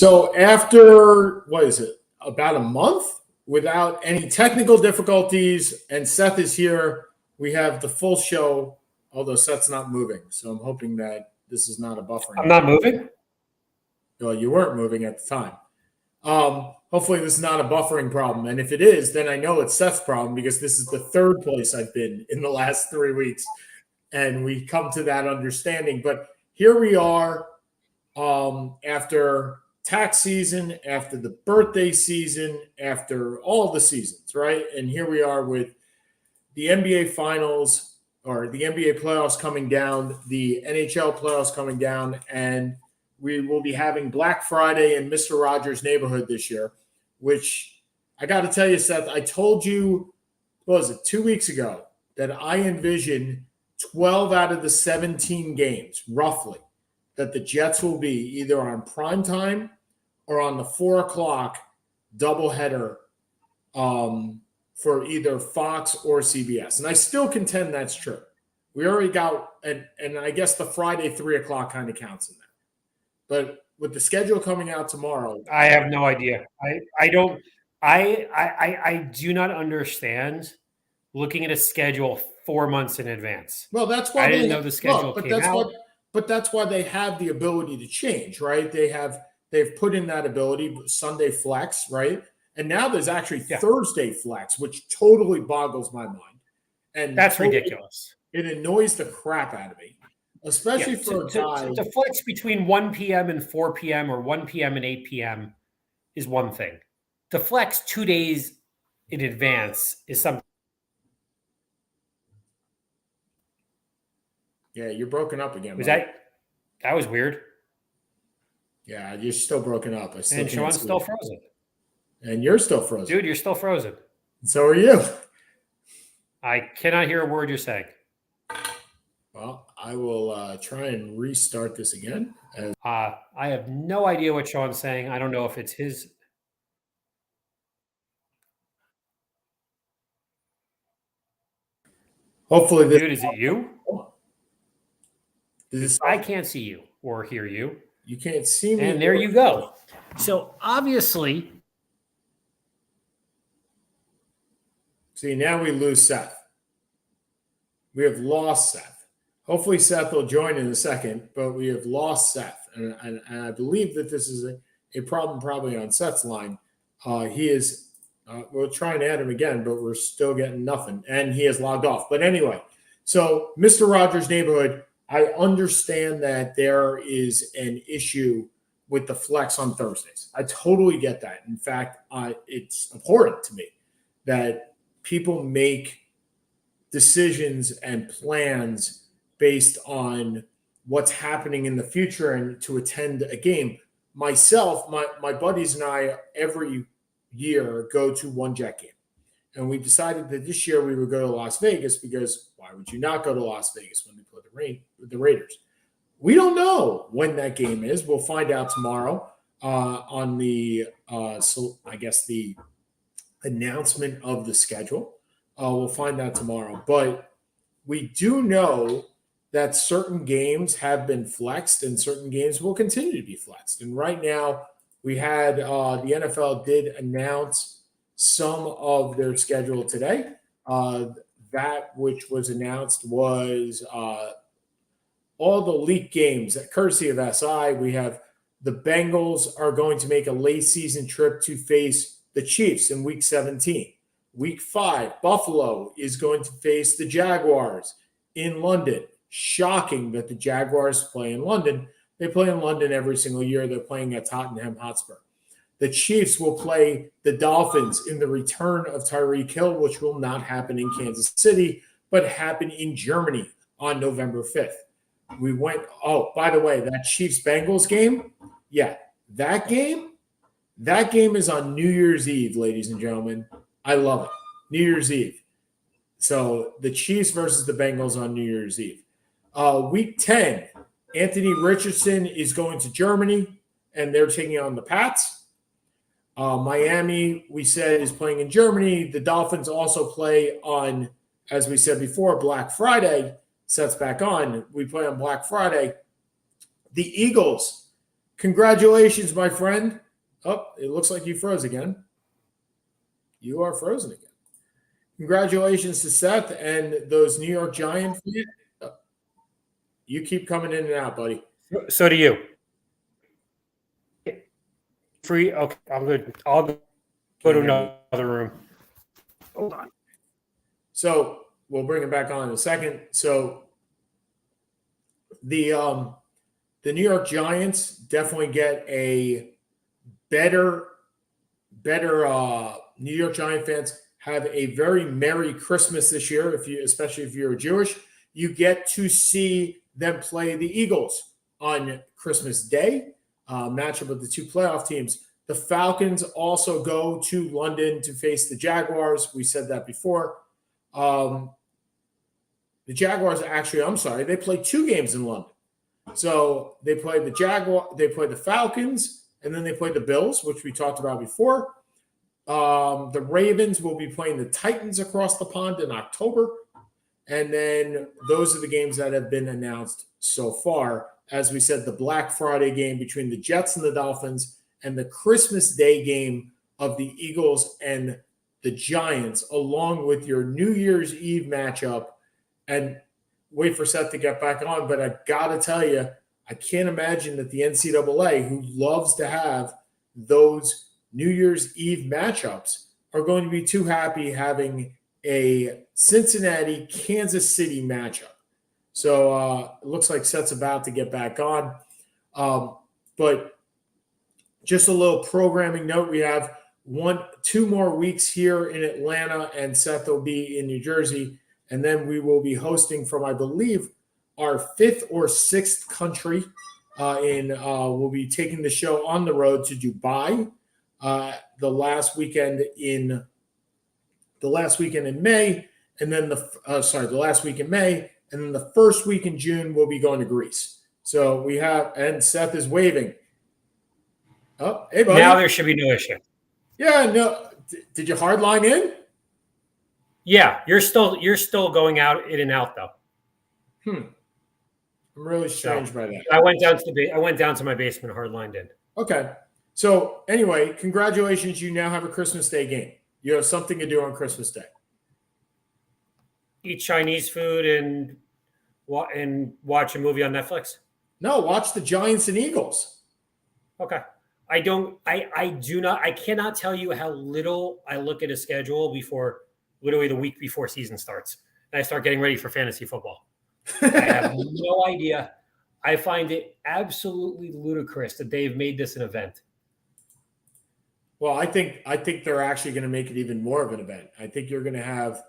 So after, what is it, about a month without any technical difficulties, and Seth is here, we have the full show, although Seth's not moving. So I'm hoping that this is not a buffering. I'm not moving? Well, you weren't moving at the time. Hopefully this is not a buffering problem. And if it is, then I know it's Seth's problem because this is the third place I've been in the last 3 weeks. And we come to that understanding. But here we are after tax season, after the birthday season, after all the seasons, right? And here we are with the NBA finals or the NBA playoffs coming down, the NHL playoffs coming down, and we will be having Black Friday in Mr. Rodgers' neighborhood this year, which I got to tell you, Seth, I told you, what was it, 2 weeks ago, that I envision 12 out of the 17 games, roughly, that the Jets will be either on prime time or on the 4 o'clock doubleheader for either Fox or CBS. And I still contend that's true. We already got, and I guess the Friday 3 o'clock kind of counts in that. But with the schedule coming out tomorrow, I have no idea. I do not understand looking at a schedule 4 months in advance. Well, that's why I didn't know the schedule came out. But that's why they have the ability to change, right? They've put in that ability, Sunday flex, right? And now there's actually Thursday flex, which totally boggles my mind. And that's ridiculous. It annoys the crap out of me, especially for a guy. To flex between 1 p.m. and 4 p.m. or 1 p.m. and 8 p.m. is one thing. To flex 2 days in advance is something. Yeah, you're broken up again. That was weird? Yeah, you're still broken up. And Sean's still frozen. And you're still frozen. Dude, you're still frozen. So are you. I cannot hear a word you're saying. Well, I will try and restart this again. I have no idea what Sean's saying. I don't know if it's his. Hopefully, dude, is it you? I can't see you or hear you. You can't see me. And there you go. So obviously. See, now we lose Seth. We have lost Seth. Hopefully Seth will join in a second, but we have lost Seth. And I believe that this is a problem probably on Seth's line. He is, we'll try and add him again, but we're still getting nothing. And he has logged off. But anyway, so Mr. Rodgers' neighborhood, I understand that there is an issue with the flex on Thursdays. I totally get that. In fact, it's abhorrent to me that people make decisions and plans based on what's happening in the future and to attend a game. Myself, my buddies and I every year go to one Jet game. And we decided that this year we would go to Las Vegas because why would you not go to Las Vegas when they play the Raiders? We don't know when that game is. We'll find out tomorrow on the, I guess, the announcement of the schedule. We'll find out tomorrow. But we do know that certain games have been flexed and certain games will continue to be flexed. And right now we had the NFL did announce some of their schedule today. That which was announced was all the league games, courtesy of SI. We have the Bengals are going to make a late season trip to face the Chiefs in week 17. Week 5, Buffalo is going to face the Jaguars in London. Shocking that the Jaguars play in London. They play in London every single year. They're playing at Tottenham Hotspur. The Chiefs will play the Dolphins in the return of Tyreek Hill, which will not happen in Kansas City, but happen in Germany on November 5th. We went, by the way, that Chiefs-Bengals game, that game is on New Year's Eve, ladies and gentlemen. I love it. New Year's Eve. So the Chiefs versus the Bengals on New Year's Eve. Week 10, Anthony Richardson is going to Germany, and they're taking on the Pats. Miami, we said, is playing in Germany. The Dolphins also play on, as we said before, Black Friday. Sets back on. We play on Black Friday. The Eagles congratulations, my friend. Oh, it looks like you froze again. You are frozen again. Congratulations to Seth and those New York Giants. You keep coming in and out, buddy. So do you. Free. Okay, I'm good. I'll go to another room. Hold on. So we'll bring it back on in a second. So the New York Giants definitely get a better New York Giant fans have a very Merry Christmas this year. Especially if you're Jewish, you get to see them play the Eagles on Christmas Day, matchup of the two playoff teams. The Falcons also go to London to face the Jaguars. We said that before. The Jaguars they play 2 games in London. So they play the Falcons, and then they play the Bills, which we talked about before. The Ravens will be playing the Titans across the pond in October. And then those are the games that have been announced so far. As we said, the Black Friday game between the Jets and the Dolphins, and the Christmas Day game of the Eagles and the Giants, along with your New Year's Eve matchup. And wait for Seth to get back on, but I got to tell you, I can't imagine that the NCAA, who loves to have those New Year's Eve matchups, are going to be too happy having a Cincinnati-Kansas City matchup. So it looks like Seth's about to get back on. But just a little programming note, we have 2 more weeks here in Atlanta, and Seth will be in New Jersey. And then we will be hosting from, I believe, our 5th or 6th country. We'll be taking the show on the road to Dubai the last weekend in May, and then the last week in May, and then the first week in June we'll be going to Greece. So we have, and Seth is waving. Oh, hey, buddy. Now there should be no issue. Yeah, no. Did you hard line in? Yeah, you're still going out in and out though. I'm really strange by that. I went down to my basement, hard lined in. Okay. So anyway, congratulations. You now have a Christmas Day game. You have something to do on Christmas Day. Eat Chinese food and watch a movie on Netflix. No, watch the Giants and Eagles. Okay. I cannot tell you how little I look at a schedule before literally the week before season starts. And I start getting ready for fantasy football. I have no idea. I find it absolutely ludicrous that they've made this an event. Well, I think they're actually going to make it even more of an event. I think you're going to have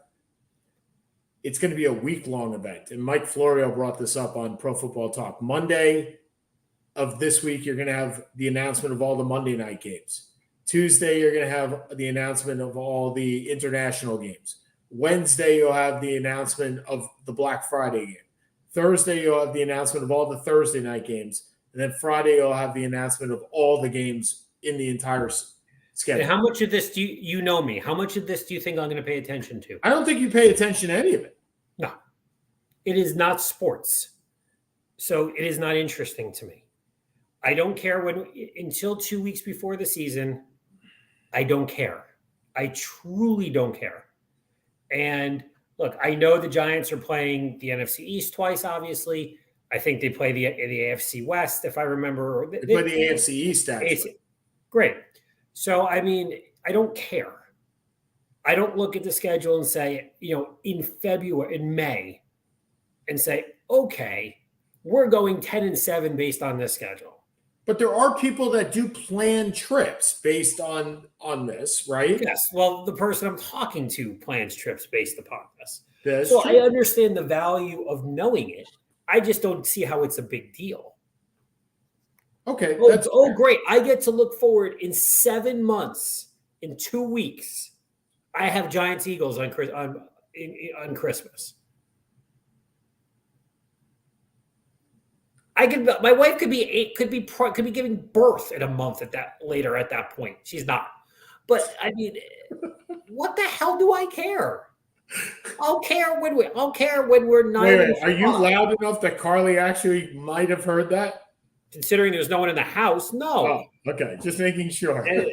– it's going to be a week-long event. And Mike Florio brought this up on Pro Football Talk. Monday of this week, you're going to have the announcement of all the Monday night games. Tuesday, you're going to have the announcement of all the international games. Wednesday, you'll have the announcement of the Black Friday game. Thursday, you'll have the announcement of all the Thursday night games. And then Friday, you'll have the announcement of all the games in the entire schedule. And how much of this do you know me? How much of this do you think I'm going to pay attention to? I don't think you pay attention to any of it. No. It is not sports. So it is not interesting to me. I don't care until 2 weeks before the season. I don't care. I truly don't care. And look, I know the Giants are playing the NFC East twice, obviously. I think they play the AFC West, if I remember. They play the AFC East, actually. Great. So, I mean, I don't care. I don't look at the schedule and say, in May, and say, okay, we're going 10-7 based on this schedule. But there are people that do plan trips based on this, right? Yes. Well, the person I'm talking to plans trips based upon this. That's so true. I understand the value of knowing it. I just don't see how it's a big deal. Okay. Great. I get to look forward in 7 months, in 2 weeks. I have Giants Eagles on Christmas. My wife could be giving birth in a month at that point. She's not. But I mean, what the hell do I care? I'll care when we're not. Wait, are you loud enough that Carly actually might have heard that? Considering there's no one in the house, no. Oh, okay. Just making sure. And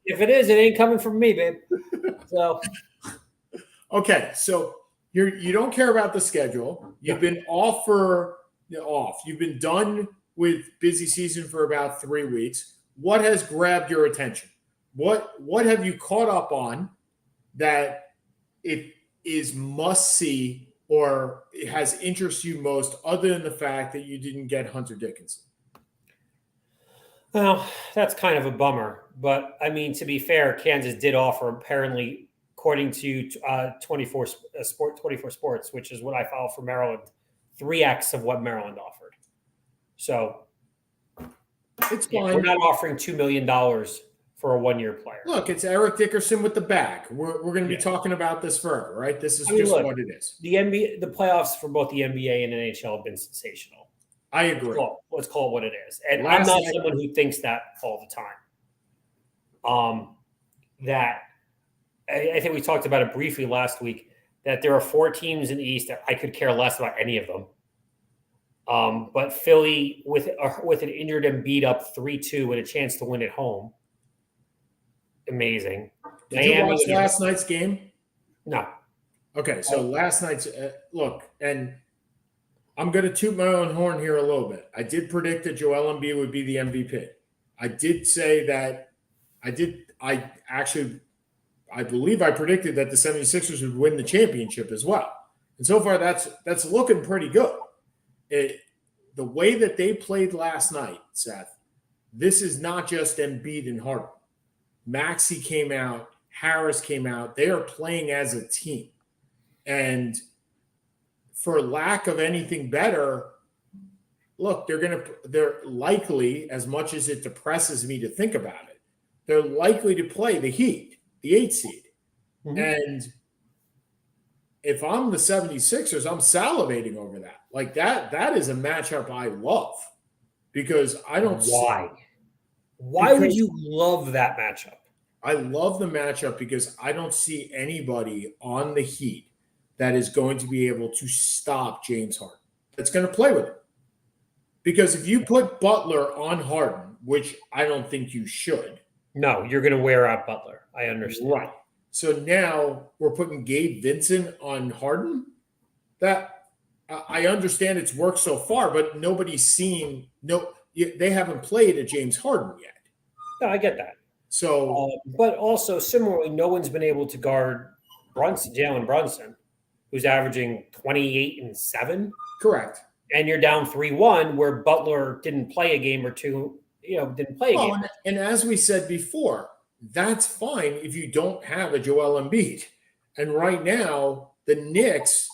if it is, it ain't coming from me, babe. So okay, so you don't care about the schedule. You've been off. You've been done with busy season for about 3 weeks. What has grabbed your attention? What have you caught up on that it is must see or it has interest you most, other than the fact that you didn't get Hunter Dickinson? Well, that's kind of a bummer. But I mean, to be fair, Kansas did offer, apparently, according to 24 Sports, which is what I follow for Maryland, 3x of what Maryland offered. So It's fine. We're not offering $2 million for a 1-year player. Look, it's Eric Dickerson with the bag. We're going to be talking about this forever, right? This is what it is. The NBA, the playoffs for both the NBA and NHL have been sensational. I agree. Let's call it what it is. And I'm not someone who thinks that all the time. That I think we talked about it briefly last week, that there are 4 teams in the East that I could care less about any of them. But Philly, with an injured Embiid up 3-2 with a chance to win at home, amazing. Did you watch last night's game? No. Okay, so last night's look, and I'm going to toot my own horn here a little bit. I did predict that Joel Embiid would be the MVP. I did say that I believe I predicted that the 76ers would win the championship as well. And so far, that's looking pretty good. The way that they played last night, Seth, this is not just Embiid and Harden. Maxey came out, Harris came out. They are playing as a team. And for lack of anything better, look, they're likely, as much as it depresses me to think about it, they're likely to play the Heat, the 8 seed. Mm-hmm. And if I'm the 76ers, I'm salivating over that. Like that is a matchup I love because I don't Why would you love that matchup? I love the matchup because I don't see anybody on the Heat that is going to be able to stop James Harden. That's going to play with him. Because if you put Butler on Harden, which I don't think you should. No, you're going to wear out Butler. I understand. Right. So now we're putting Gabe Vincent on Harden. That I understand it's worked so far, but nobody's seen. They haven't played a James Harden yet. No, I get that. So, but also similarly, no one's been able to guard Jalen Brunson, who's averaging 28 and 7. Correct. And you're down 3-1, where Butler didn't play a game or two. Didn't play a game. And as we said before, that's fine if you don't have a Joel Embiid. And right now, the Knicks,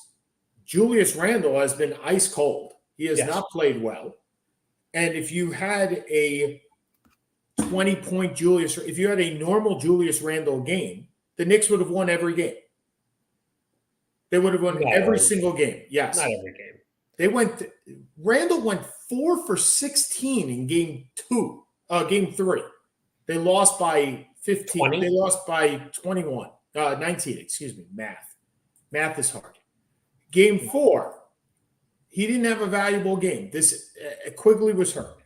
Julius Randle has been ice cold. He has not played well. And if you had a 20-point if you had a normal Julius Randle game, the Knicks would have won every game. They would have won every single game. Yes. Not every game. Randle went 4 for 16 in game 3. They lost by 15. 20? They lost by 19, excuse me. Math is hard. Game 4, he didn't have a valuable game. This Quigley was hurt.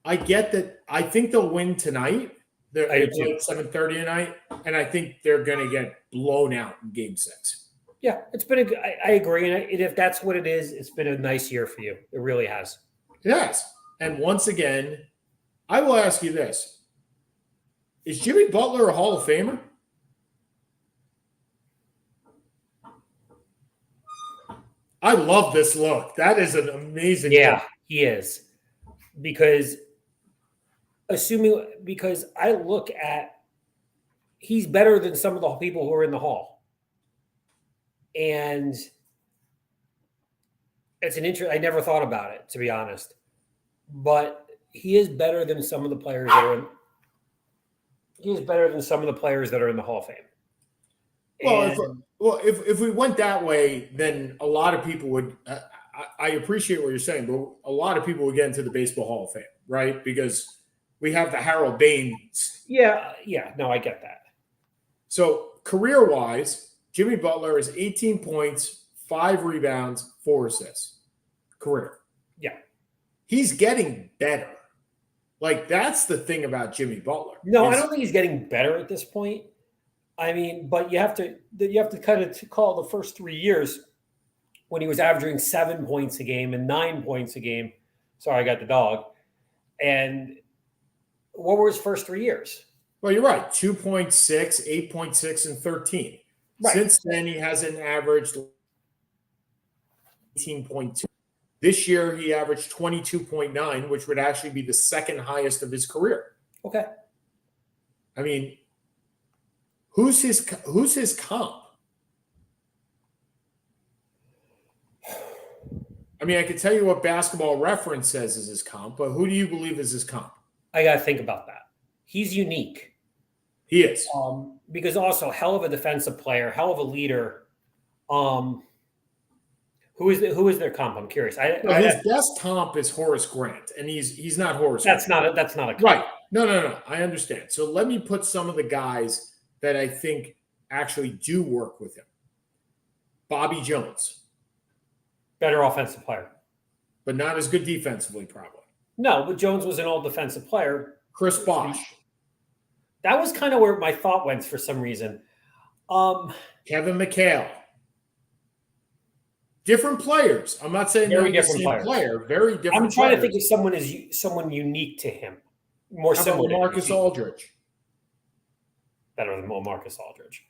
I get that. I think they'll win tonight. They play at 7:30 tonight, and I think they're going to get blown out in game 6. Yeah, it's been I agree. And if that's what it is, it's been a nice year for you. It really has. It has. And once again, I will ask you this. Is Jimmy Butler a Hall of Famer? I love this look. That is an amazing look. He is. Because I look at he's better than some of the people who are in the Hall. And it's I never thought about it, to be honest. But he is better than some of the players that are in the Hall of Fame. Well, if we went that way, then a lot of people would I appreciate what you're saying, but a lot of people would get into the Baseball Hall of Fame, right? Because we have the Harold Baines. Yeah, no, I get that. So career-wise, Jimmy Butler is 18 points, 5 rebounds, 4 assists. Career. Yeah. He's getting better. Like, that's the thing about Jimmy Butler. No, I don't think he's getting better at this point. I mean, but you have to kind of call the first 3 years when he was averaging 7 points a game and 9 points a game. Sorry, I got the dog. And what were his first 3 years? Well, you're right. 2.6, 8.6, and 13. Right. Since then, he hasn't averaged 18.2. This year, he averaged 22.9, which would actually be the second highest of his career. Okay. I mean, who's his comp? I mean, I could tell you what Basketball Reference says is his comp, but who do you believe is his comp? I got to think about that. He's unique. He is. Because also hell of a defensive player, hell of a leader. Who is their comp? I'm curious. His best comp is Horace Grant, and he's not Horace. That's Grant. That's not a comp. Right. No. I understand. So let me put some of the guys that I think actually do work with him. Bobby Jones, better offensive player, but not as good defensively, probably. No, but Jones was an all defensive player. Chris Bosh. That was kind of where my thought went for some reason. Kevin McHale. Different players. I'm not saying very they're different the same player. Very different. I'm trying to think if someone unique to him, more How similar. about Marcus Aldridge. Better than Marcus Aldridge.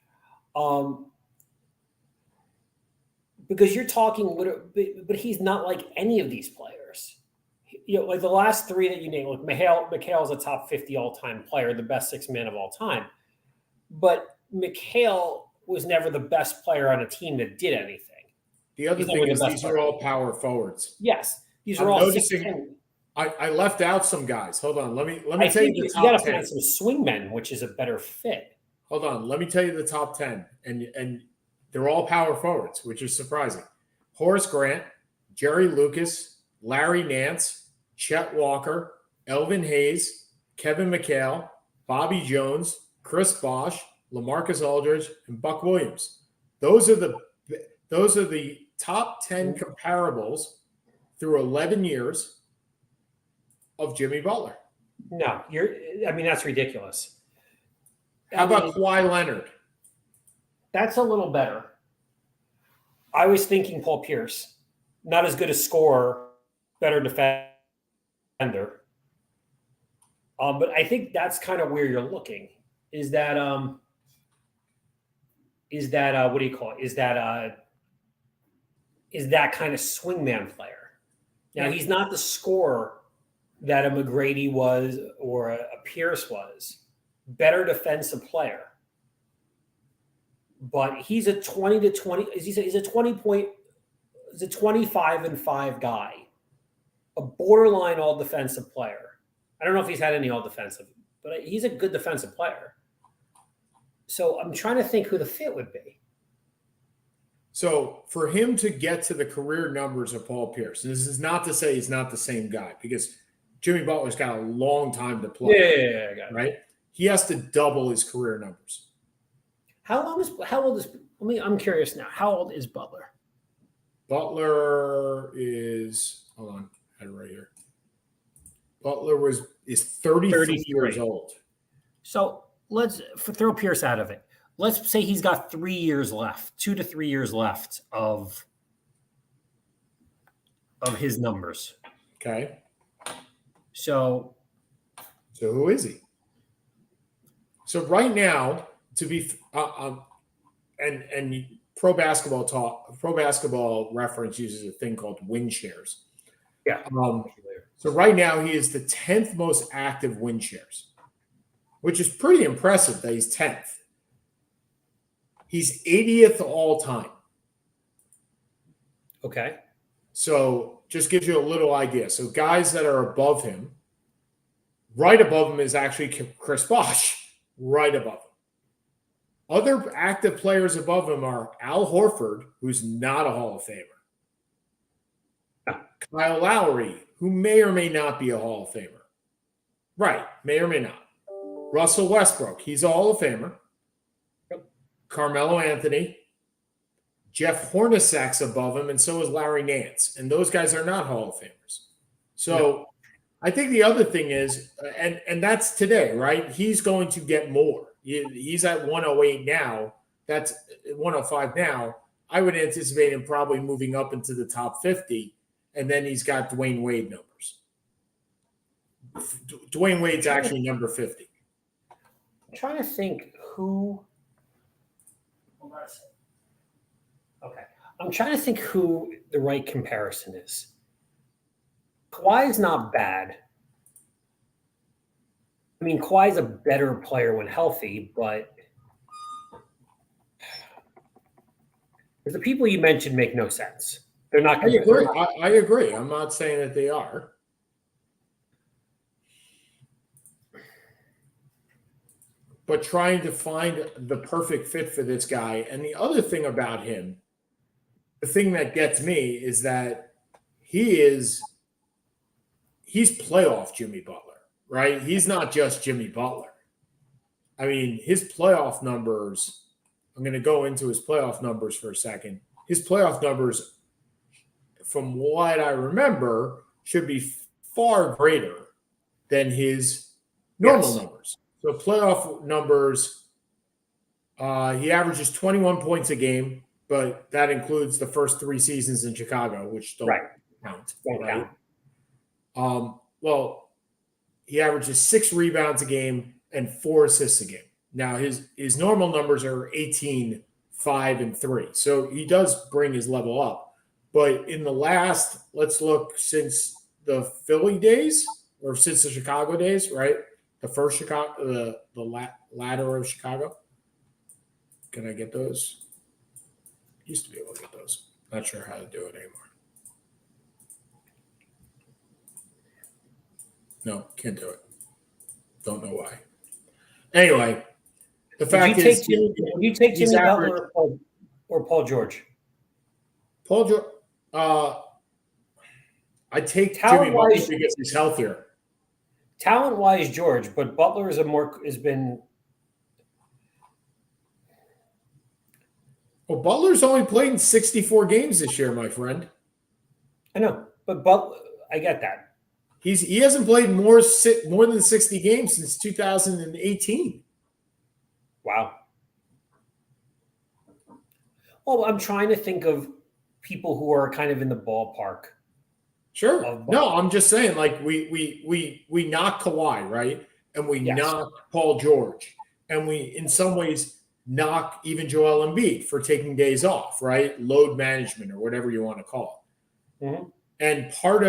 Because you're talking, but he's not like any of these players. You know, like the last three that you named, like McHale's a top 50 all-time player, the best six man of all time. But McHale was never the best player on a team that did anything. The other thing is these are all power forwards. Yes, these are all noticing. I left out some guys. Hold on. Let me tell you the top 10. You got to find some swingmen, which is a better fit. Hold on. Let me tell you the top 10, and they're all power forwards, which is surprising. Horace Grant, Jerry Lucas, Larry Nance, Chet Walker, Elvin Hayes, Kevin McHale, Bobby Jones, Chris Bosh, LaMarcus Aldridge, and Buck Williams. Those are the top 10 comparables through 11 years of Jimmy Butler. No, that's ridiculous. How about Kawhi Leonard? That's a little better. I was thinking Paul Pierce, not as good a scorer, better defender. But I think that's kind of where you're looking. Is that what do you call it? Is that kind of swingman player? Now he's not the scorer that a McGrady was or a Pierce was. Better defensive player. But he's a 20 to 20. He's a 20-point. He's a 25-5 guy, a borderline all defensive player. I don't know if he's had any all defensive, but he's a good defensive player. So I'm trying to think who the fit would be. So for him to get to the career numbers of Paul Pierce, and this is not to say he's not the same guy, because Jimmy Butler's got a long time to play. Yeah, I got it. Right? He has to double his career numbers. How old is I'm curious now. How old is Butler? Butler is, hold on, I had it right here. Butler is 33 years old. So let's throw Pierce out of it. Let's say he's got 3 years left, 2 to 3 years left of his numbers. Okay. So who is he? So right now, to be and Pro Basketball Reference uses a thing called win shares. Yeah. So right now he is the 10th most active win shares, which is pretty impressive that he's 10th. He's 80th all time. Okay. So just gives you a little idea. So guys that are above him, right above him is actually Chris Bosh, right above him. Other active players above him are Al Horford, who's not a Hall of Famer. Kyle Lowry, who may or may not be a Hall of Famer. Right, may or may not. Russell Westbrook, he's a Hall of Famer. Carmelo Anthony. Jeff Hornacek's above him, and so is Larry Nance. And those guys are not Hall of Famers. So I think the other thing is, and that's today, right? He's going to get more. He's at 108 now. That's 105 now. I would anticipate him probably moving up into the top 50, and then he's got Dwayne Wade numbers. Dwayne Wade's actually number 50. I'm trying to think who. Okay. I'm trying to think who the right comparison is. Kawhi is not bad. I mean, Kawhi's a better player when healthy, but the people you mentioned make no sense. They're not. I agree. I agree. I'm not saying that they are. But trying to find the perfect fit for this guy. And the other thing about him, the thing that gets me is that he's playoff Jimmy Butler, right? He's not just Jimmy Butler. I mean, his playoff numbers, I'm going to go into his playoff numbers for a second. His playoff numbers, from what I remember, should be far greater than his normal numbers. So playoff numbers, he averages 21 points a game, but that includes the first 3 seasons in Chicago, which don't count. Right? Well, he averages 6 rebounds a game and 4 assists a game. Now, his normal numbers are 18, 5, and 3. So he does bring his level up. But in the last, let's look, since the Philly days or since the Chicago days, right? The first Chicago, the ladder of Chicago. Can I get those? Used to be able to get those. Not sure how to do it anymore. No, can't do it. Don't know why. Anyway, the fact is, would you take Jimmy Butler or Paul George? Paul George. I take Jimmy Butler because he's healthier. Talent-wise, George, but Butler has been. Well, Butler's only played in 64 games this year, my friend. I know, but Butler, I get that. He hasn't played more than 60 games since 2018. Wow. Well, I'm trying to think of people who are kind of in the ballpark. Sure. No, I'm just saying, like we knock Kawhi, right? And we knock Paul George. And we, in some ways, knock even Joel Embiid for taking days off, right? Load management or whatever you want to call it. Mm-hmm. And part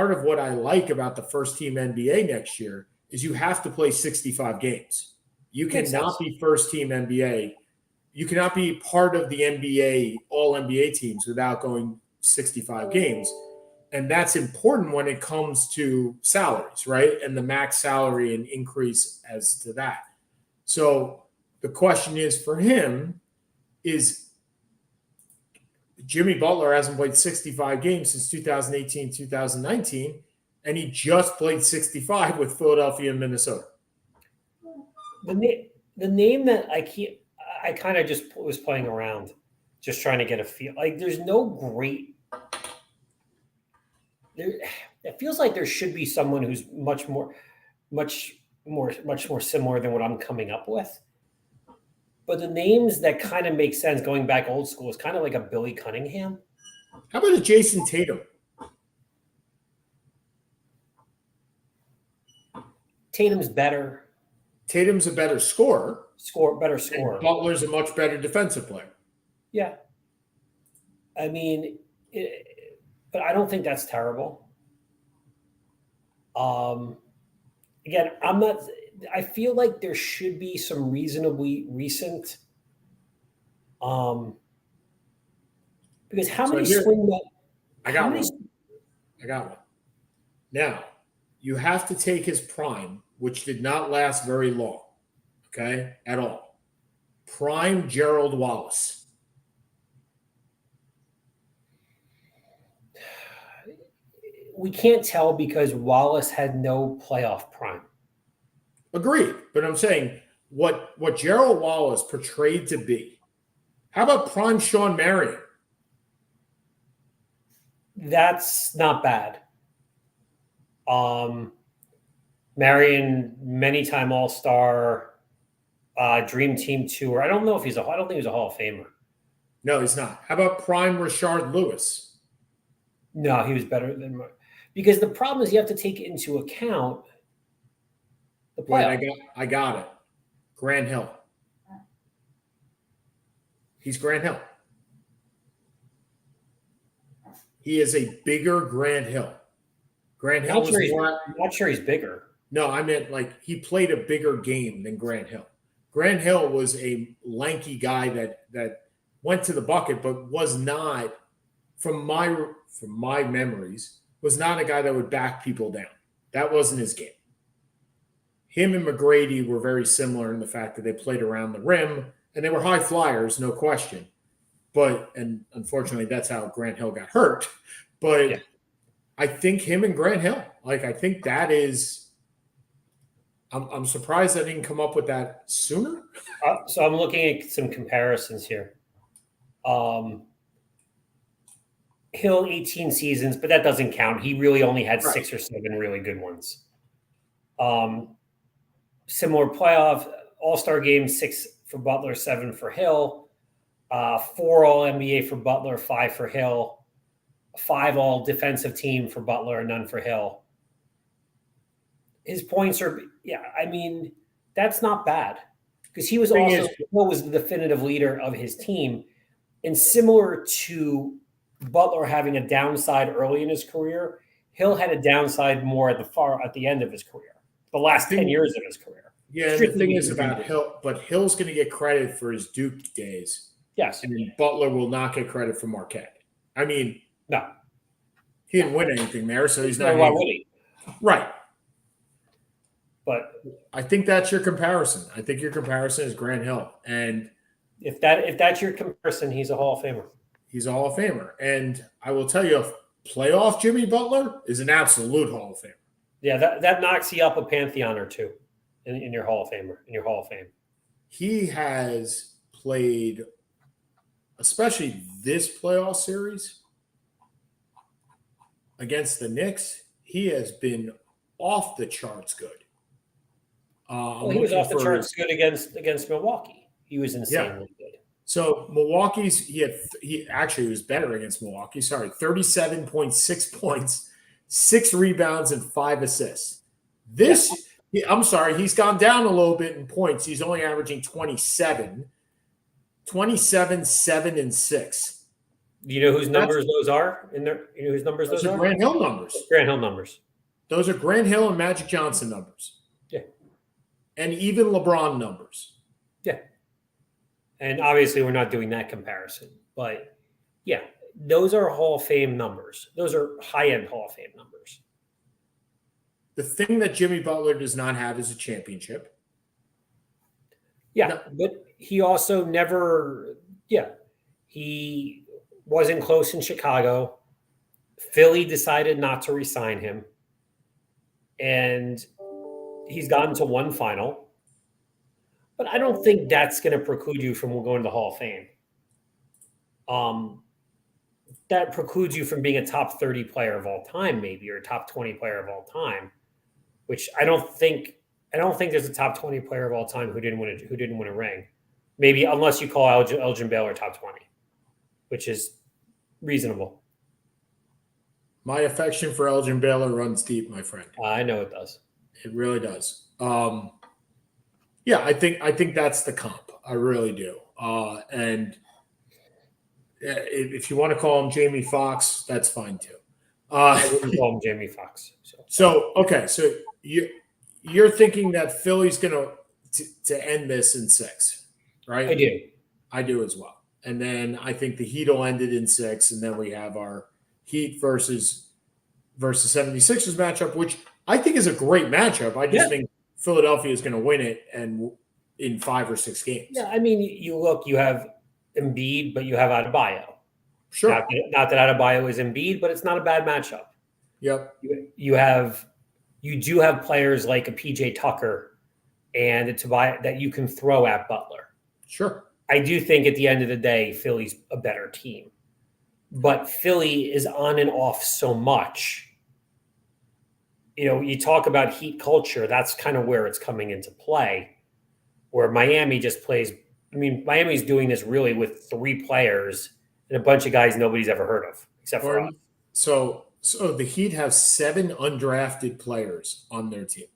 of what I like about the first team NBA next year is you have to play 65 games. You cannot be first team NBA. You cannot be part of the NBA, all NBA teams without going 65 games. And that's important when it comes to salaries, right? And the max salary and increase as to that. So the question is for him is Jimmy Butler hasn't played 65 games since 2018, 2019, and he just played 65 with Philadelphia and Minnesota. The name that I kind of just was playing around, just trying to get a feel. Like there's no great. It feels like there should be someone who's much more similar than what I'm coming up with. But the names that kind of make sense going back old school is kind of like a Billy Cunningham. How about a Jason Tatum? Tatum's better. Tatum's a better scorer. Better scorer. And Butler's a much better defensive player. Yeah. I mean, but I don't think that's terrible. Again, I'm not. I feel like there should be some reasonably recent. Because how many swing men? I got one. Now, you have to take his prime, which did not last very long. Okay, at all. Prime Gerald Wallace. We can't tell because Wallace had no playoff prime. Agreed. But I'm saying what Gerald Wallace portrayed to be. How about prime Sean Marion? That's not bad. Marion, many-time All-Star, Dream Team tour. I don't think he's a Hall of Famer. No, he's not. How about prime Rashard Lewis? No, he was better than because the problem is you have to take into account the playoff. Wait, I got it. Grant Hill. He's Grant Hill. He is a bigger Grant Hill. Grant Hill was more. I'm not sure he's bigger. No, I meant like he played a bigger game than Grant Hill. Grant Hill was a lanky guy that went to the bucket, but was not, from my memories, was not a guy that would back people down. That wasn't his game. Him and McGrady were very similar in the fact that they played around the rim, and they were high flyers, no question. And unfortunately, that's how Grant Hill got hurt. But yeah. I think him and Grant Hill, I think that is. I'm surprised I didn't come up with that sooner. So I'm looking at some comparisons here. Hill 18 seasons, but that doesn't count. He really only had 6 or 7 really good ones. Similar playoff, All-Star games, 6 for Butler, 7 for Hill, 4 All-NBA for Butler, 5 for Hill, 5 All-Defensive Team for Butler, none for Hill. His points are, that's not bad because Hill was the definitive leader of his team. And similar to Butler having a downside early in his career, Hill had a downside more at the end of his career, the last 10 years of his career. Yeah, and the thing is about Hill, but Hill's going to get credit for his Duke days. Yes. And Butler will not get credit for Marquette. No. He didn't win anything there, so he's not. Why would he? Right. But I think that's your comparison. I think your comparison is Grant Hill. And if that's your comparison, he's a Hall of Famer. He's a Hall of Famer. And I will tell you, playoff Jimmy Butler is an absolute Hall of Famer. Yeah, that knocks you up a pantheon or two in your Hall of Fame. He has played, especially this playoff series against the Knicks, he has been off the charts good. He was off the charts good against Milwaukee. He was insanely good. So Milwaukee's he actually was better against Milwaukee. 37.6 points, 6 rebounds, and 5 assists. He's gone down a little bit in points. He's only averaging 27, 7, and 6. Do you know whose numbers those are? You know whose numbers those are? Grant Hill numbers. Grant Hill numbers. Those are Grant Hill and Magic Johnson numbers. Yeah. And even LeBron numbers. Yeah. And obviously we're not doing that comparison. But, yeah, those are Hall of Fame numbers. Those are high-end Hall of Fame numbers. The thing that Jimmy Butler does not have is a championship. Yeah, but he also never he wasn't close in Chicago. Philly decided not to re-sign him. And he's gotten to one final. But I don't think that's going to preclude you from going to the Hall of Fame. That precludes you from being a top 30 player of all time, maybe, or a top 20 player of all time, which I don't think there's a top 20 player of all time who didn't win a ring. Maybe unless you call Elgin Baylor top 20, which is reasonable. My affection for Elgin Baylor runs deep, my friend. I know it does. It really does. I think that's the comp. I really do. And if you want to call him Jamie Foxx, that's fine too. I wouldn't call him Jamie Foxx. So you're thinking that Philly's going to end this in 6, right? I do as well. And then I think the Heat will end it in 6, and then we have our Heat versus 76ers matchup, which I think is a great matchup. I just think Philadelphia is going to win it and in 5 or 6 games. Yeah, I mean, you have Embiid, but you have Adebayo. Sure. Not that Adebayo is Embiid, but it's not a bad matchup. Yep. You do have players like a PJ Tucker and a Tobias that you can throw at Butler. Sure. I do think at the end of the day, Philly's a better team. But Philly is on and off so much. you talk about heat culture. That's kind of where it's coming into play, where Miami just plays. I mean, Miami's doing this really with 3 players and a bunch of guys nobody's ever heard of, except for us. So the Heat have 7 undrafted players on their team.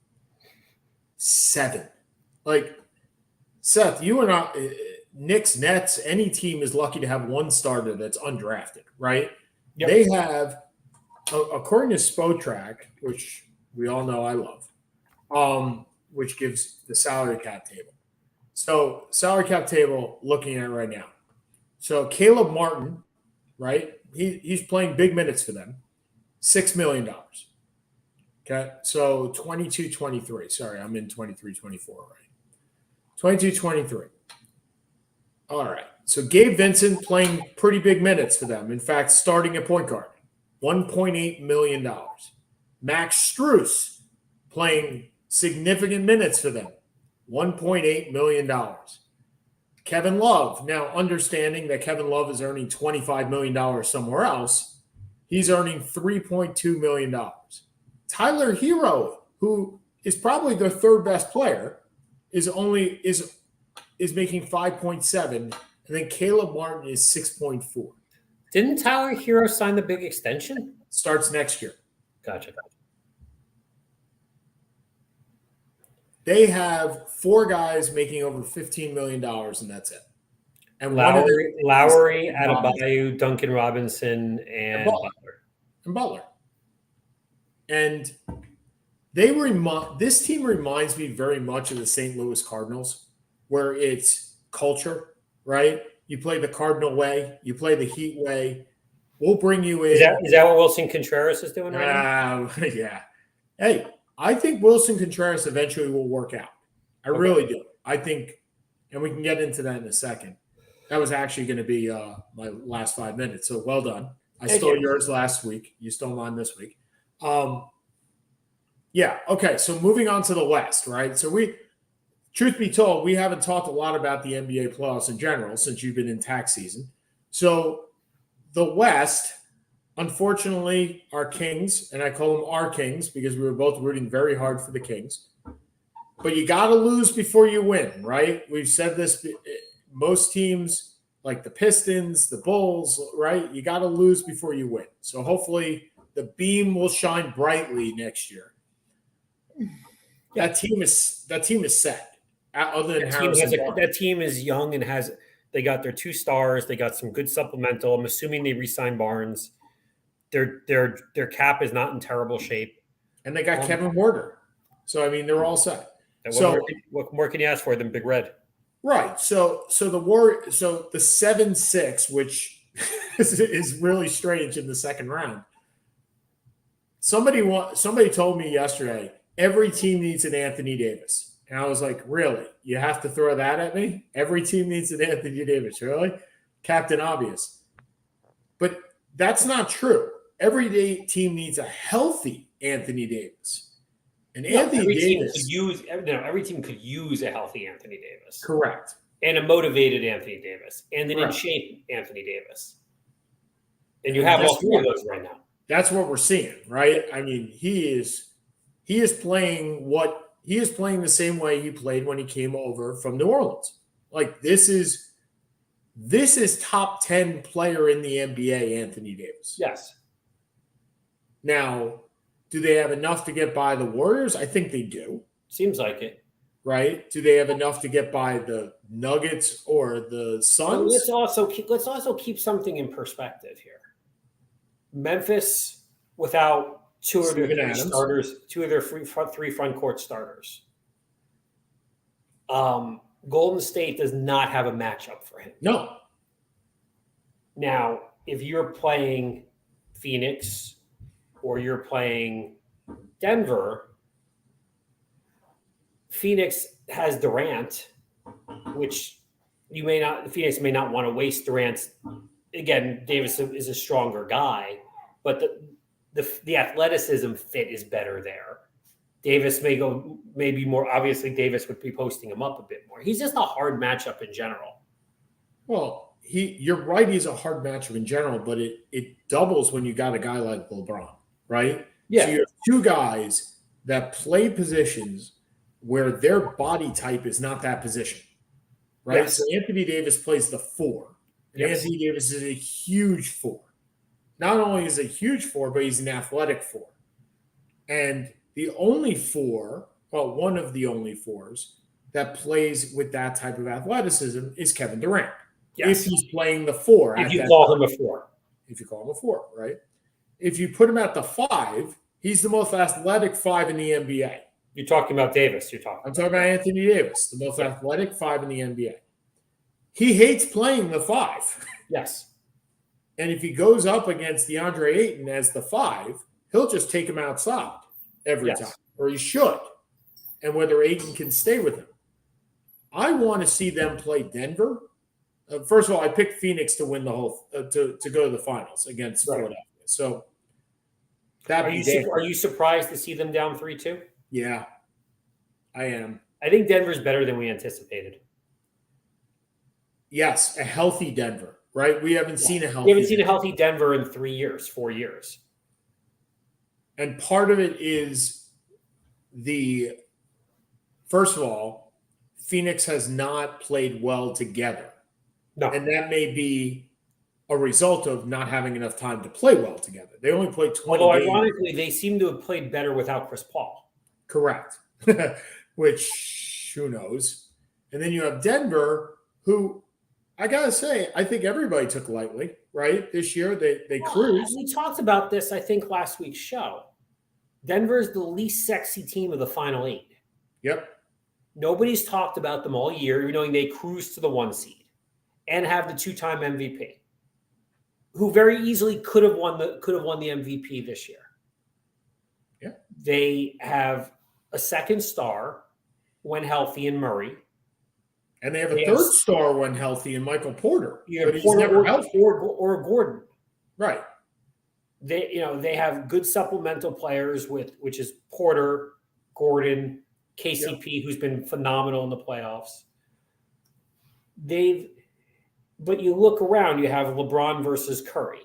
7. Like, Seth, you and I, Knicks, Nets, any team is lucky to have one starter that's undrafted, right? Yep. They have, according to Spotrac, which we all know I love, which gives the salary cap table. So salary cap table, looking at it right now. So Caleb Martin, right? He's playing big minutes for them. $6 million. Okay. So 22-23. Sorry, I'm in 23-24, right? 22-23. All right. So Gabe Vincent playing pretty big minutes for them. In fact, starting at point guard. $1.8 million. Max Strus playing significant minutes for them. $1.8 million. Kevin Love, now understanding that Kevin Love is earning $25 million somewhere else, he's earning $3.2 million. Tyler Hero, who is probably their 3rd best player, is making 5.7, and then Caleb Martin is 6.4. Didn't Tyler Hero sign the big extension? Starts next year. Gotcha. They have 4 guys making over $15 million, and that's it. And Lowry, Adebayo, Duncan Robinson, and Butler. And this team reminds me very much of the St. Louis Cardinals, where it's culture, right? You play the Cardinal way, you play the Heat way. We'll bring you in. Is that what Wilson Contreras is doing right now? Yeah. Hey, I think Wilson Contreras eventually will work out. I really do. I think, and we can get into that in a second. That was actually going to be my last 5 minutes. So well done. I stole yours last week. You stole mine this week. Yeah. Okay. So moving on to the West, right? So truth be told, we haven't talked a lot about the NBA playoffs in general since you've been in tax season. So the West, unfortunately, our Kings, and I call them our Kings because we were both rooting very hard for the Kings. But you got to lose before you win, right? We've said this. Most teams, like the Pistons, the Bulls, right? You got to lose before you win. So hopefully the beam will shine brightly next year. That team is set. Other than that team is young and they got their 2 stars. They got some good supplemental. I'm assuming they re-signed Barnes. Their cap is not in terrible shape, and they got Kevin Huerter. So I mean, they're all set. What more can you ask for than Big Red? Right. So the 7-6, which is really strange in the second round. Somebody told me yesterday every team needs an Anthony Davis. And I was like, really? You have to throw that at me? Every team needs an Anthony Davis, really? Captain Obvious. But that's not true. Every team needs a healthy Anthony Davis. And every team could use a healthy Anthony Davis. Correct. And a motivated Anthony Davis. And an in-shape Anthony Davis. And you have all 3 of those right now. That's what we're seeing, right? I mean, he is playing the same way he played when he came over from New Orleans. Like this is top 10 player in the NBA, Anthony Davis. Yes. Now, do they have enough to get by the Warriors? I think they do. Seems like it. Right? Do they have enough to get by the Nuggets or the Suns? Let's also keep something in perspective here. Memphis without 2 of their 3 starters, 2 of their 3 front court starters. Golden State does not have a matchup for him. No. Now, if you're playing Phoenix or you're playing Denver, Phoenix has Durant, which Phoenix may not want to waste Durant. Again, Davis is a stronger guy, but the athleticism fit is better there. Davis may be more, obviously Davis would be posting him up a bit more. He's just a hard matchup in general. Well, you're right, he's a hard matchup in general, but it doubles when you got a guy like LeBron, right? Yeah. So you have 2 guys that play positions where their body type is not that position, right? Yes. So Anthony Davis plays the 4. And Yes. Anthony Davis is a huge 4. Not only is he a huge 4, but he's an athletic 4. And the only 4, well, one of the only 4s that plays with that type of athleticism is Kevin Durant. Yes. If he's playing the 4. If you call him a 4. If you call him a 4, right? If you put him at the 5, he's the most athletic 5 in the NBA. You're talking about Davis. I'm talking about Anthony Davis, the most athletic 5 in the NBA. He hates playing the 5. Yes. And if he goes up against DeAndre Ayton as the 5, he'll just take him outside every time, or he should. And whether Ayton can stay with him. I want to see them play Denver. First of all, I picked Phoenix to win the whole to go to the finals against Philadelphia. So are you surprised to see them down 3-2? Yeah, I am. I think Denver's better than we anticipated. Yes, a healthy Denver, right? We haven't seen a healthy. We haven't seen a healthy Denver in 3 years, 4 years. And part of it is first of all, Phoenix has not played well together. No. And that may be a result of not having enough time to play well together. They only played 20 Although, games. ironically, they seem to have played better without Chris Paul. Correct. Which, who knows? And then you have Denver, who, I got to say, I think everybody took lightly, right? This year, they cruised. We talked about this, I think, last week's show. Denver is the least sexy team of the Final 8. Yep. Nobody's talked about them all year, knowing they cruised to the 1 seed and have the 2-time MVP, who very easily could have won the MVP this year. Yeah. They have a second star when healthy in Murray. And they have a third star when healthy in Michael Porter. But he's never healthy. Or Gordon. Right. They have good supplemental players which is Porter, Gordon, KCP, who's been phenomenal in the playoffs. But you look around, you have LeBron versus Curry.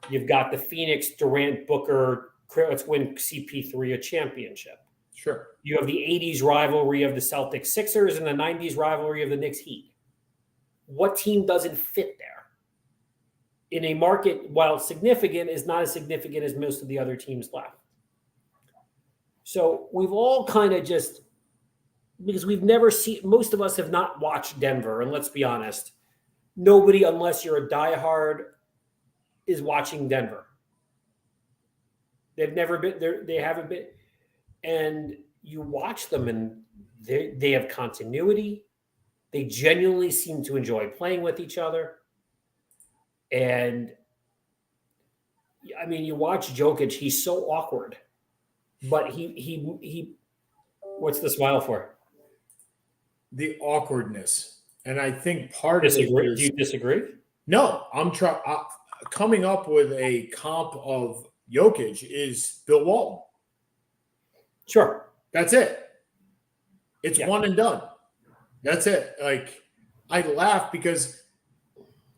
You've got the Phoenix, Durant, Booker, let's win CP3 a championship. Sure. You have the 80s rivalry of the Celtics Sixers and the 90s rivalry of the Knicks Heat. What team doesn't fit there? In a market, while significant, is not as significant as most of the other teams left. So we've all kind of just, because we've never seen, most of us have not watched Denver, and let's be honest, nobody, unless you're a diehard, is watching Denver. They've never been there. They haven't been. And you watch them and they have continuity. They genuinely seem to enjoy playing with each other. And I mean, you watch Jokic, he's so awkward, but he what's the smile for? The awkwardness. And I think part of it is, do you disagree? No, I'm coming up with a comp of Jokic is Bill Walton. Sure. That's it. It's one and done. That's it. Like, I laugh because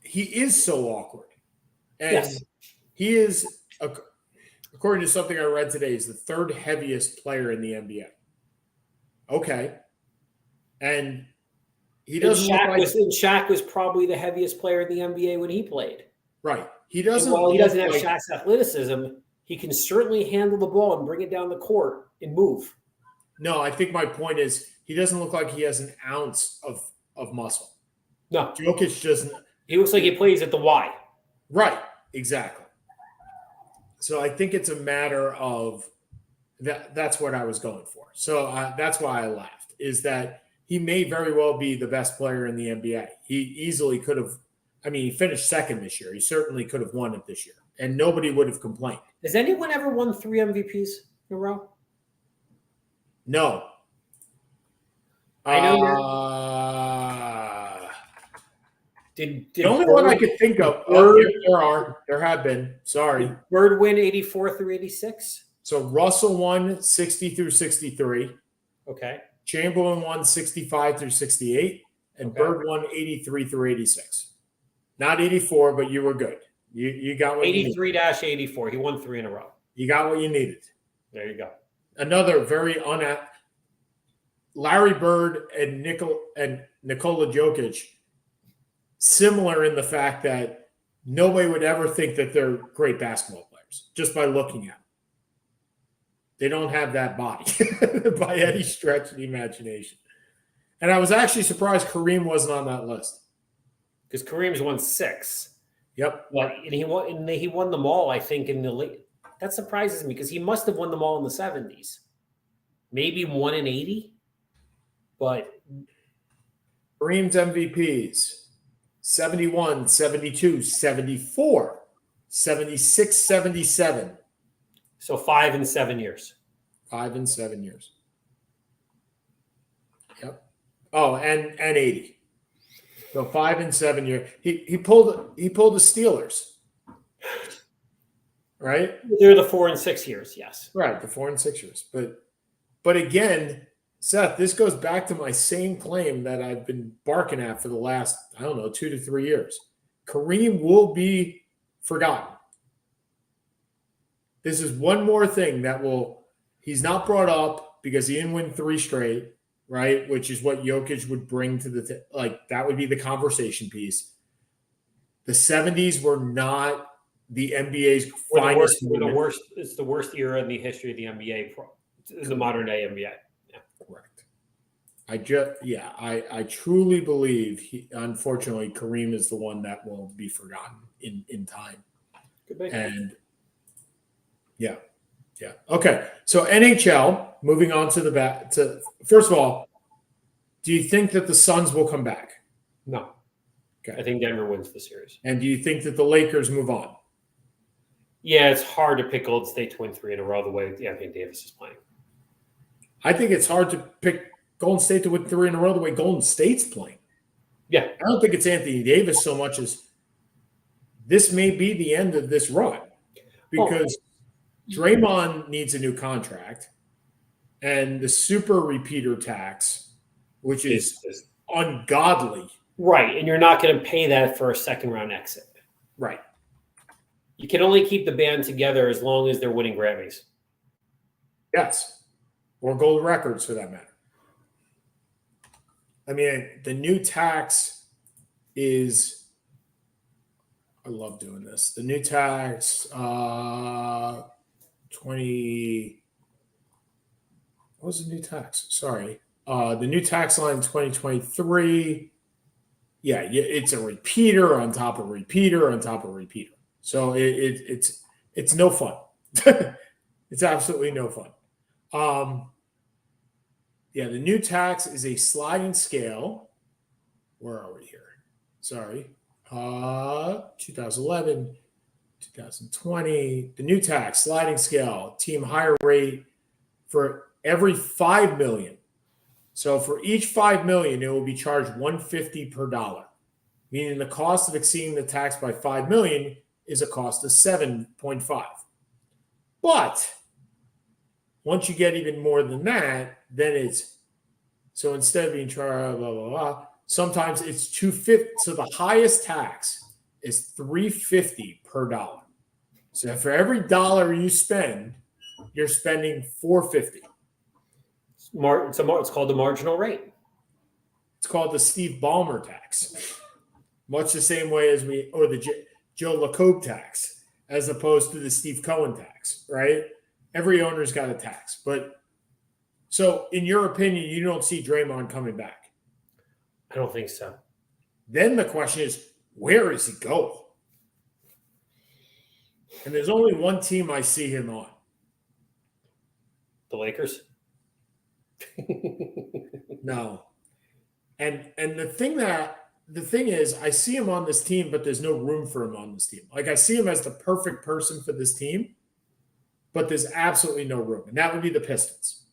he is so awkward. And he is, according to something I read today, is the 3rd heaviest player in the NBA. Okay. And he doesn't look like... Shaq was probably the heaviest player in the NBA when he played. Right. He doesn't. While he doesn't have Shaq's athleticism, he can certainly handle the ball and bring it down the court and move. No, I think my point is he doesn't look like he has an ounce of muscle. No. Jokic doesn't. He looks like he plays at the Y. Right. Exactly. So I think it's a matter of that. That's what I was going for. So that's why I laughed, is that he may very well be the best player in the NBA. He easily could have. I mean, he finished second this year. He certainly could have won it this year, and nobody would have complained. Has anyone ever won 3 MVPs in a row? No. I know the only one I could think of. There have been. Sorry. Bird win 84 through 86? So Russell won 60 through 63. Okay. Chamberlain won 65 through 68. And Bird won 83 through 86. Not 84, but you were good. You got what 83-84. He won 3 in a row. You got what you needed. There you go. another very Larry Bird and Nikola Jokic, similar in the fact that nobody would ever think that they're great basketball players just by looking at them. They don't have that body by any stretch of the imagination. And I was actually surprised Kareem wasn't on that list. Because Kareem's won 6. Yep. But he won them all, I think, in the late. That surprises me because he must have won them all in the 70s. Maybe 1 in 80. But Kareem's MVPs 71, 72, 74, 76, 77. So 5 and 7 years. 5 and 7 years. Yep. Oh, and 80. So 5 and 7 years. He pulled the Steelers. Right? They're the 4 and 6 years, yes. Right, the 4 and 6 years. But again, Seth, this goes back to my same claim that I've been barking at for the last, 2 to 3 years. Kareem will be forgotten. This is one more thing that he's not brought up because he didn't win 3 straight, right? Which is what Jokic would bring to that would be the conversation piece. The 70s were not the NBA's finest. It's the worst era in the history of the NBA, the modern day NBA. Yeah. Correct. I truly believe, unfortunately, Kareem is the one that will be forgotten in time. And yeah. Okay. So NHL, moving on to first of all, do you think that the Suns will come back? No. Okay. I think Denver wins the series. And do you think that the Lakers move on? Yeah, it's hard to pick Golden State to win 3 in a row the way Anthony Davis is playing. I think it's hard to pick Golden State to win 3 in a row the way Golden State's playing. Yeah. I don't think it's Anthony Davis so much as this may be the end of this run because Draymond needs a new contract and the super repeater tax, which is ungodly. Right, and you're not going to pay that for a second-round exit. Right. You can only keep the band together as long as they're winning Grammys. Yes. Or gold records for that matter. I mean, the new tax is, I love doing this. The new tax, what was the new tax? Sorry. The new tax line 2023. Yeah, it's a repeater on top of repeater on top of repeater. So it's no fun. It's absolutely no fun. The new tax is a sliding scale. Where are we here? Sorry. 2011, 2020. The new tax, sliding scale, team higher rate for every 5 million. So for each 5 million, it will be charged $1.50 per dollar, meaning the cost of exceeding the tax by 5 million is a cost of 7.5. But once you get even more than that, then it's so instead of being charged blah blah blah, sometimes it's $2.50. So the highest tax is $3.50 per dollar. So for every dollar you spend, you're spending $4.50. It's called the marginal rate. It's called the Steve Ballmer tax, much the same way as the Joe LaCobe tax, as opposed to the Steve Cohen tax, right? Every owner's got a tax. But so in your opinion, you don't see Draymond coming back? I don't think so. Then the question is, where does he go? And there's only one team I see him on. The Lakers? No. And the thing is, I see him on this team, but there's no room for him on this team. Like I see him as the perfect person for this team, but there's absolutely no room. And that would be the Pistons.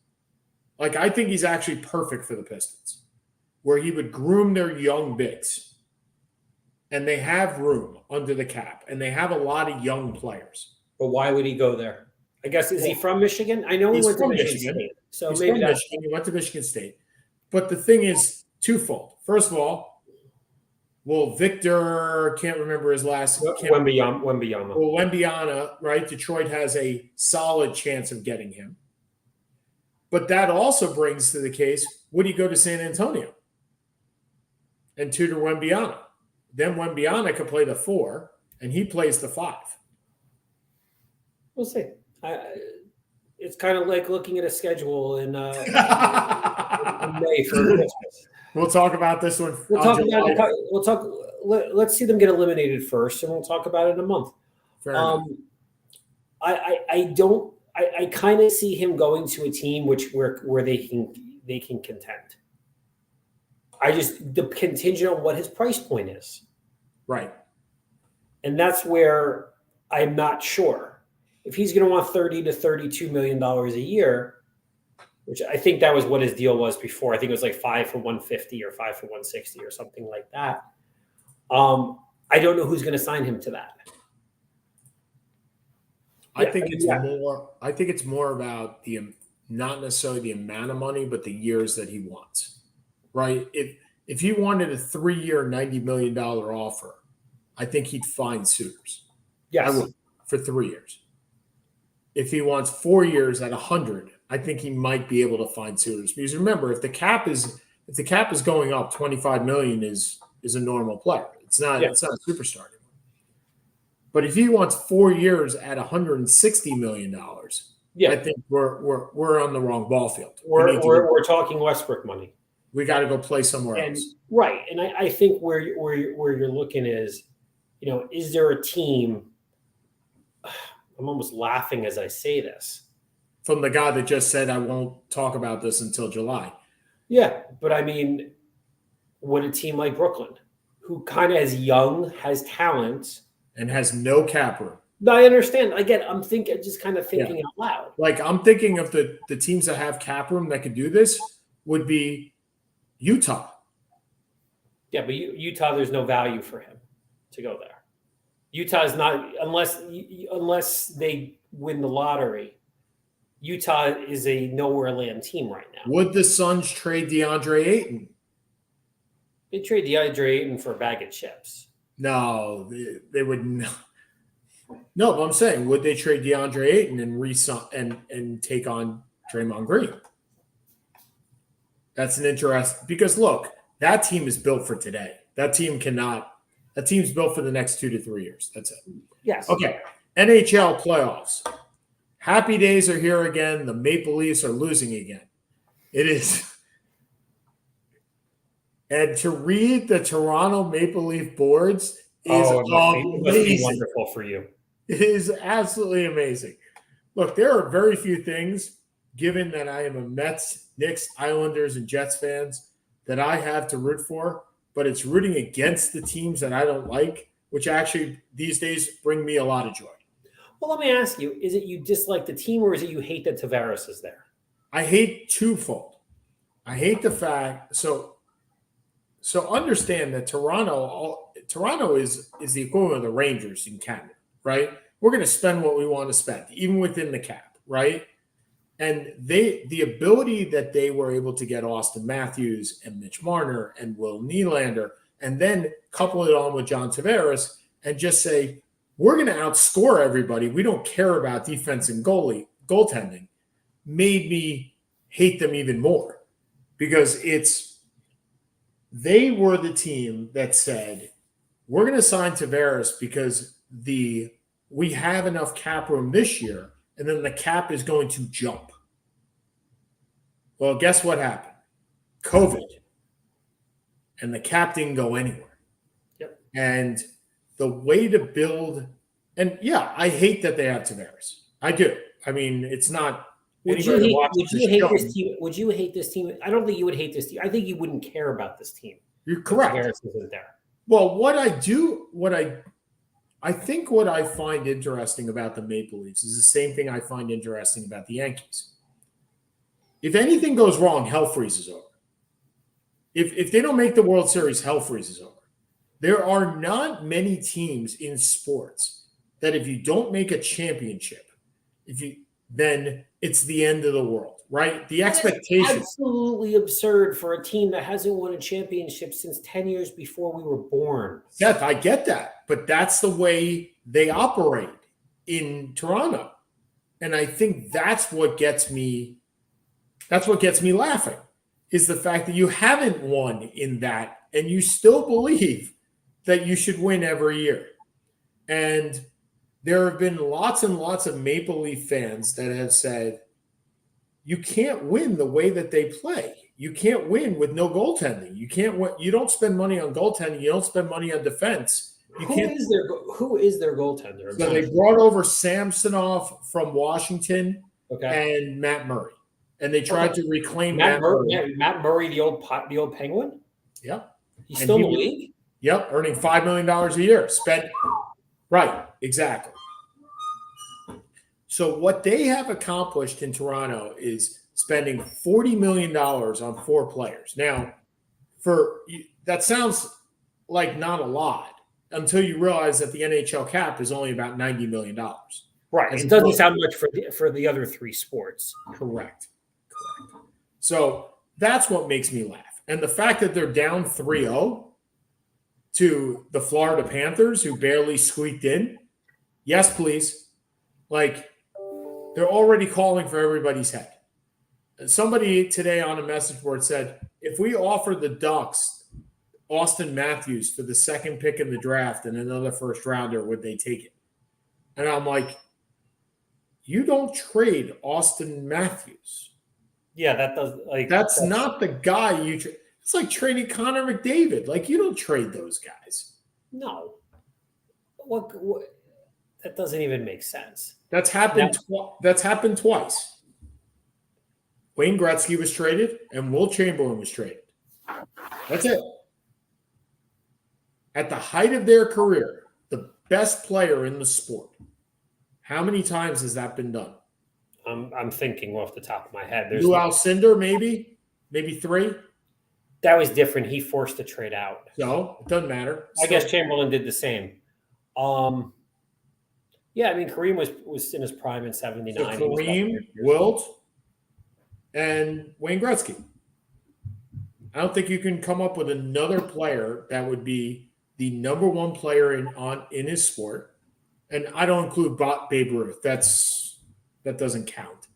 Like I think he's actually perfect for the Pistons, where he would groom their young bigs. And they have room under the cap, and they have a lot of young players. But why would he go there? I guess, is he from Michigan? I know he went to Michigan State. So he's maybe from Michigan. He went to Michigan State. But the thing is twofold. First of all, Victor, can't remember his last name. Wembanyama. Wembanyama, right? Detroit has a solid chance of getting him. But that also brings to the case, would he go to San Antonio and tutor Wembiana? Then Wembiana could play the 4, and he plays the 5. We'll see. It's kind of like looking at a schedule in May for Christmas. We'll talk about this one. We'll talk about it. We'll talk. Let's see them get eliminated first, and we'll talk about it in a month. Fair enough. I kind of see him going to a team where they can contend. The contingent on what his price point is. Right. And that's where I'm not sure. If he's going to want $30 to $32 million a year, which I think that was what his deal was before. I think it was like 5 for 150 or 5 for 160 or something like that. I don't know who's going to sign him to that. I think it's more about not necessarily the amount of money, but the years that he wants. Right? If he wanted a 3-year, $90 million offer, I think he'd find suitors. Yes. I would, for 3 years. If he wants 4 years at 100, I think he might be able to find suitors. Because remember, if the cap is going up, 25 million is a normal player. It's not a superstar anymore. But if he wants 4 years at $160 million, I think we're on the wrong ball field. We're talking Westbrook money. We got to go play somewhere else. Right. And I think where you're looking is, is there a team? I'm almost laughing as I say this. From the guy that just said, I won't talk about this until July. Yeah. But I mean, would a team like Brooklyn, who kind of is young, has talent, and has no cap room? I understand. Again, I'm just kind of thinking out loud. Like, I'm thinking of the teams that have cap room that could do this would be Utah. Yeah, but Utah, there's no value for him to go there. Utah is not, unless they win the lottery. Utah is a nowhere land team right now. Would the Suns trade DeAndre Ayton? They trade DeAndre Ayton for a bag of chips. No, they would not. No, but I'm saying, would they trade DeAndre Ayton and take on Draymond Green? That's an interesting, because look, that team is built for today. That team's built for the next 2 to 3 years. That's it. Yes. Okay. NHL playoffs. Happy days are here again. The Maple Leafs are losing again. It is. And to read the Toronto Maple Leaf boards is amazing. It must be wonderful for you. It is absolutely amazing. Look, there are very few things, given that I am a Mets, Knicks, Islanders, and Jets fans, that I have to root for, but it's rooting against the teams that I don't like, which actually these days bring me a lot of joy. Well, let me ask you, is it you dislike the team, or is it you hate that Tavares is there? I hate twofold. I hate the fact, so understand that Toronto is the equivalent of the Rangers in Canada, right? We're going to spend what we want to spend, even within the cap, right? And the ability that they were able to get Austin Matthews and Mitch Marner and Will Nylander, and then couple it on with John Tavares and just say, we're going to outscore everybody. We don't care about defense and goaltending, made me hate them even more, because they were the team that said, we're going to sign Tavares because we have enough cap room this year, and then the cap is going to jump. Well, guess what happened? COVID. And the cap didn't go anywhere. Yep. And the way to build, and yeah, I hate that they have Tavares. I do. I mean, it's not. Would you hate this team? Would you hate this team? I don't think you would hate this team. I think you wouldn't care about this team. You're correct. Tavares isn't there. Well, I think what I find interesting about the Maple Leafs is the same thing I find interesting about the Yankees. If anything goes wrong, hell freezes over. If they don't make the World Series, hell freezes over. There are not many teams in sports that if you don't make a championship, then it's the end of the world, right? The expectation. It's absolutely absurd for a team that hasn't won a championship since 10 years before we were born. Seth, I get that, but that's the way they operate in Toronto. And I think that's what gets me That's what gets me laughing, is the fact that you haven't won in that, and you still believe that you should win every year. And there have been lots and lots of Maple Leaf fans that have said, you can't win the way that they play. You can't win with no goaltending. You can't win. You don't spend money on goaltending. You don't spend money on defense. Who is their goaltender? So they brought over Samsonov from Washington Okay. and Matt Murray, and they tried to reclaim Matt Murray. Matt Murray, the old Penguin. Yep. He's still in the league. Yep, earning $5 million a year. Right, exactly. So what they have accomplished in Toronto is spending $40 million on 4 players. Now, that sounds like not a lot until you realize that the NHL cap is only about $90 million. Right. It doesn't sound much for the other 3 sports. Correct. So that's what makes me laugh. And the fact that they're down 3-0 to the Florida Panthers, who barely squeaked in. Yes, please. Like, they're already calling for everybody's head. Somebody today on a message board said, if we offer the Ducks Austin Matthews for the 2nd pick in the draft and another first rounder, would they take it? And I'm like, you don't trade Austin Matthews. Yeah, that's not the guy you trade. It's like trading Connor McDavid. Like, you don't trade those guys. No. What that doesn't even make sense. That's happened. That's happened twice. Wayne Gretzky was traded, and Will Chamberlain was traded. That's it. At the height of their career, the best player in the sport. How many times has that been done? I'm thinking off the top of my head. Lou Alcindor, maybe 3. That was different. He forced the trade out. So it doesn't matter. I guess Chamberlain did the same. Yeah, I mean, Kareem was in his prime in '79. So Kareem, Wilt, and Wayne Gretzky. I don't think you can come up with another player that would be the number 1 player in his sport. And I don't include Babe Ruth. That doesn't count.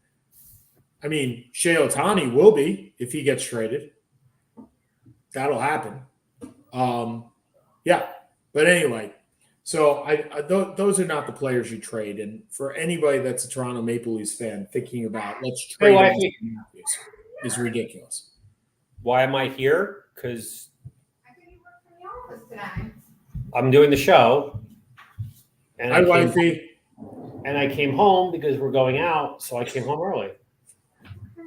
I mean, Shea Ohtani will be if he gets traded. That'll happen. Yeah. But anyway, so those are not the players you trade. And for anybody that's a Toronto Maple Leafs fan thinking about let's trade Matthews is ridiculous. Why am I here? Because I'm doing the show. And Hi, wifey. And I came home because we're going out, so I came home early.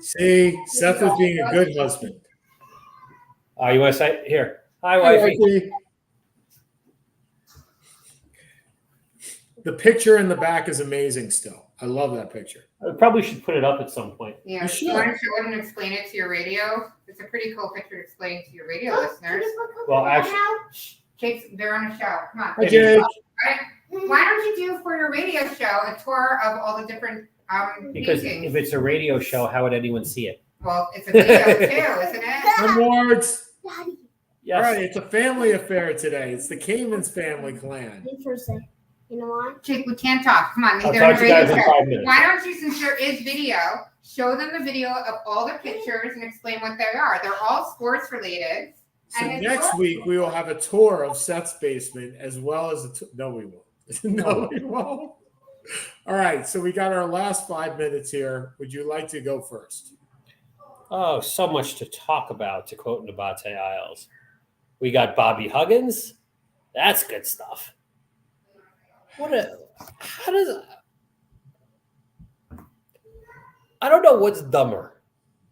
See, Seth is being a good husband. You want to say here? Hi, wifey. The picture in the back is amazing still. I love that picture. I probably should put it up at some point. Yeah, you want to show it and explain it to your radio? It's a pretty cool picture to explain to your radio listeners. Well, actually, Jake's, they're on a show. Come on. Hi, Jake. Why don't you do for your radio show a tour of all the different because paintings? if it's a radio show, how would anyone see it? Well, it's a video too, isn't it? Awards. Yes. All right, it's a family affair today. It's the Kamens family clan. You know what? Jake, we can't talk. Come on, I'll they're on talk a to you guys radio in show. 5 minutes. Why don't you, since there is video, show them the video of all the pictures and explain what they are. They're all sports related. So next week we will have a tour of Seth's basement as well as no, we won't. No, we won't. All right, so we got our last 5 minutes here. Would you like to go first? Oh, so much to talk about, to quote Nabate Isles. We got Bobby Huggins. That's good stuff. I don't know what's dumber.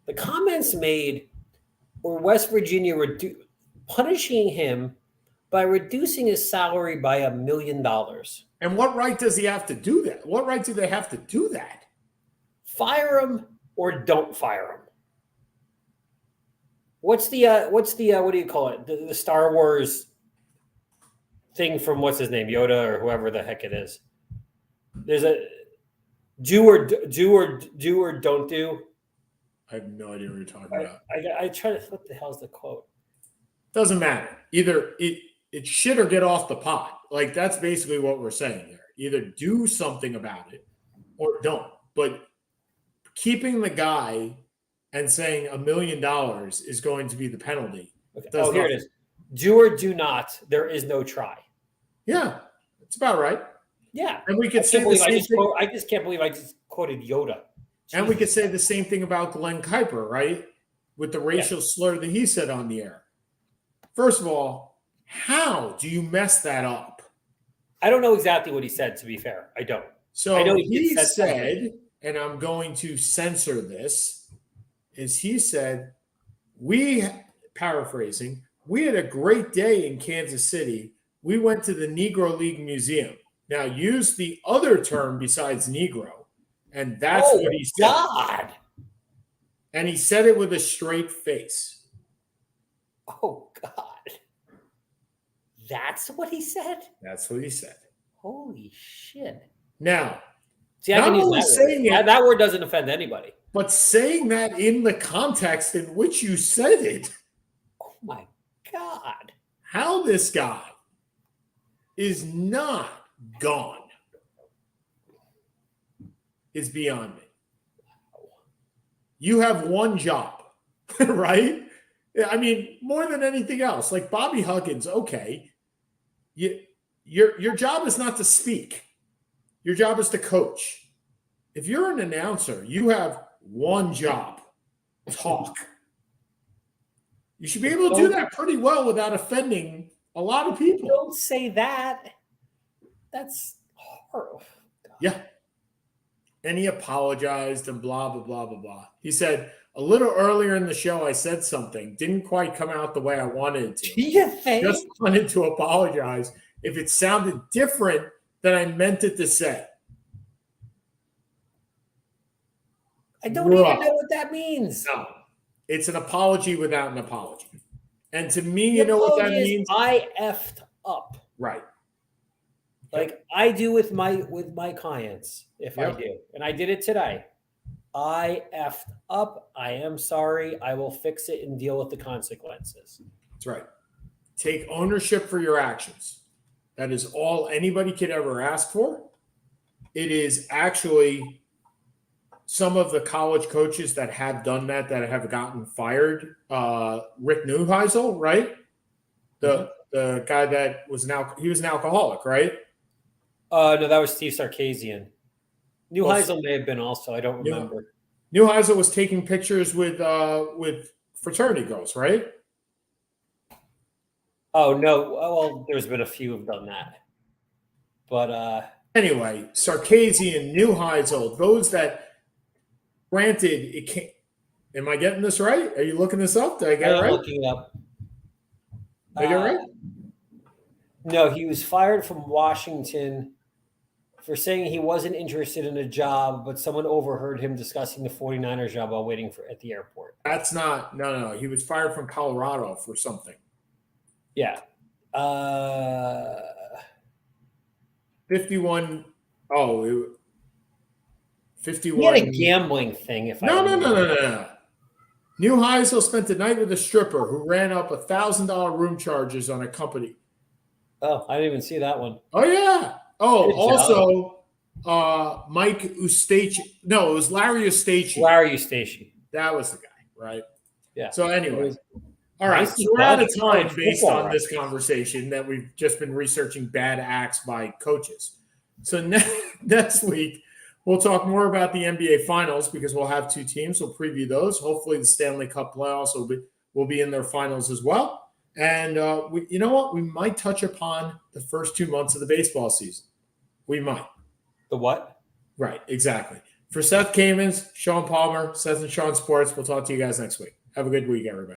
The comments made were West Virginia punishing him by reducing his salary by $1 million. And what right does he have to do that? What right do they have to do that? Fire him or don't fire him. What's the what do you call it? The Star Wars thing from what's his name, Yoda or whoever the heck it is. There's a do or don't do. I have no idea what you're talking about. I try to. What the hell's the quote? Doesn't matter. Either it shit or get off the pot. Like, that's basically what we're saying here. Either do something about it or don't. But keeping the guy and saying $1 million is going to be the penalty. Okay. Does Oh, here it nothing. is. Do or do not. There is no try. Yeah, it's about right. Yeah. And we I could can't say the believe I same just thing. quote, I just can't believe I just quoted Yoda. And we could Jesus. say the same thing about Glenn Kuiper, right? With the racial slur that he said on the air. First of all, how do you mess that up? I don't know exactly what he said, to be fair. I don't. So I know he he said said, something. and I'm going to censor this, is he said, paraphrasing, we had a great day in Kansas City. We went to the Negro League Museum. Now use the other term besides Negro. And that's what he said. God. And he said it with a straight face. Oh, God. That's what he said? That's what he said. Holy shit. Now, See, I not can use only that saying word. it, That word doesn't offend anybody. but saying that in the context in which you said it, Oh, my God. how this guy is not gone is beyond me. You have one job, right? I mean, more than anything else, like Bobby Huggins, okay, your job is not to speak. Your job is to coach. If you're an announcer, you have one job, talk. You should be able to do that pretty well without offending a lot of people. Don't say that. That's horrible. Yeah. And he apologized and blah, blah, blah, blah, blah. He said, a little earlier in the show, I said something. Didn't quite come out the way I wanted it to. Do you think? Just wanted to apologize if it sounded different than I meant it to say. I don't even know what that means. No. It's an apology without an apology. And to me, The you know what that apology is means? I effed up. Right. Like I do with my clients, if I Yep. do. And I did it today. I effed up. I am sorry. I will fix it and deal with the consequences. That's right. Take ownership for your actions. That is all anybody could ever ask for. It is actually some of the college coaches that have done that have gotten fired. Rick Neuheisel, right? The guy that was he was an alcoholic, right? No, that was Steve Sarkisian. Neuheisel may have been also. I don't remember. Neuheisel was taking pictures with fraternity girls, right? Oh no. Well, there's been a few who've done that. But anyway, Sarkisian, Neuheisel, those that granted it can't. Am I getting this right? Are you looking this up? Did I get it right? I'm looking it up. Did I get it right? No, he was fired from Washington for saying he wasn't interested in a job, but someone overheard him discussing the 49ers job while waiting at the airport. That's not no. He was fired from Colorado for something. Yeah. 51. Oh, 51. He had a gambling thing. No. Neuheisel spent the night with a stripper who ran up $1,000 room charges on a company. Oh, I didn't even see that one. Oh yeah. Oh, Good also, Mike Eustache. No, it was Larry Eustache. Larry Eustache. That was the guy, right? Yeah. So anyway, all right. Nice So we're out of time college based football on this conversation that we've just been researching bad acts by coaches. So next week we'll talk more about the NBA Finals because we'll have two teams. We'll preview those. Hopefully, the Stanley Cup playoffs will be in their finals as well. And you know what? We might touch upon the first 2 months of the baseball season. We might. The what? Right, exactly. For Seth Kamens, Sean Palmer, Seth and Sean Sports, we'll talk to you guys next week. Have a good week, everybody.